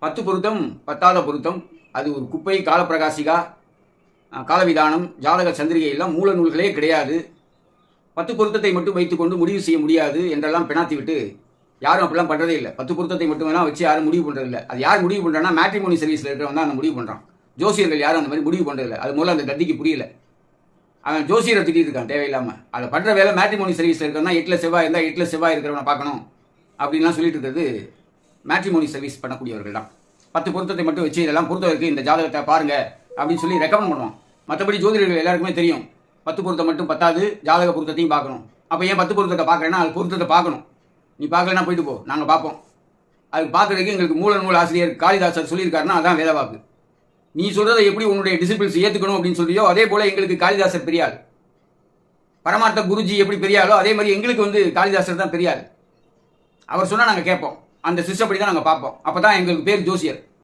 10 பொருத்தம் பத்தாத பொருத்தம், அது ஒரு குப்பை, காலப்பிரகாசிகா, காலவிதானம், ஜாதக சந்திரிகை எல்லாம் மூல நூல்களே கிடையாது. 10 பொருத்தத்தை மட்டும் வைத்துக்கொண்டு முடிவு செய்ய முடியாது என்றெல்லாம் பெணாத்தி விட்டு யாரும் அப்படிலாம் பண்ணுறதே இல்லை. 10 பொருத்தத்தை மட்டும் வேணால் வச்சு யாரும் முடிவு பண்ணுறதில்லை. அது யார் முடிவு பண்ணுறான்னா மேட்ரிமோனி சர்வீஸில் இருக்கிறவன் தான் அந்த முடிவு பண்ணுறான். ஜோசியர்கள் யாரும் அந்த மாதிரி முடிவு பண்ணுறதில்லை. அது மூலம் அந்த தத்திக்கு புரியல. அவன் ஜோசியரை திட்டிட்டு இருக்கான் தேவையில்லாமல். அதை பண்ணுற வேலை மேட்ரிமோனி சர்வீஸில் இருக்கிறவனா 8ல் செவ்வாய் இருந்தால் 8ல் செவ்வாய் இருக்கிறவனை பார்க்கணும் அப்படின்லாம் சொல்லிட்டு இருக்கிறது மேட்ரிமோனி சர்வீஸ் பண்ணக்கூடியவர்கள் தான். 10 பொருத்தத்தை மட்டும் வச்சு இதெல்லாம் பொருத்தம் இருக்குது, இந்த ஜாதகத்தை பாருங்க அப்படின்னு சொல்லி ரெக்கமெண்ட் பண்ணுவான். மற்றபடி ஜோதிடர்கள் எல்லாருக்குமே தெரியும் 10 பொருத்தம் மட்டும் பத்தாது, ஜாதக பொருத்தத்தையும் பார்க்கணும். அப்போ ஏன் 10 பொருத்தத்தை பார்க்குறேன்னா அது பொருத்தத்தை பார்க்கணும். நீ பார்க்கலன்னா போயிட்டு போ, நாங்கள் பார்ப்போம். அதுக்கு பார்க்குறதுக்கு எங்களுக்கு மூல நூல் ஆசிரியர் காளிதாசர் சொல்லியிருக்காருன்னா அதான் வேதவாக்கு. நீ சொல்கிறத எப்படி உன்னுடைய டிசிப்ளின்ஸ் ஏற்றுக்கணும் அப்படின்னு சொல்றியோ அதே போல் எங்களுக்கு காளிதாசர் பெரியாள். பரமார்த்த குருஜி எப்படி பெரியாளோ அதே மாதிரி எங்களுக்கு காளிதாசர் தான் பெரியாள். அவர் சொன்னால் நாங்கள் கேட்போம், அந்த சிஸ்டப்படி தான் நாங்கள் பார்ப்போம். அப்போ தான் எங்களுக்கு பேர் ஜோசியர்.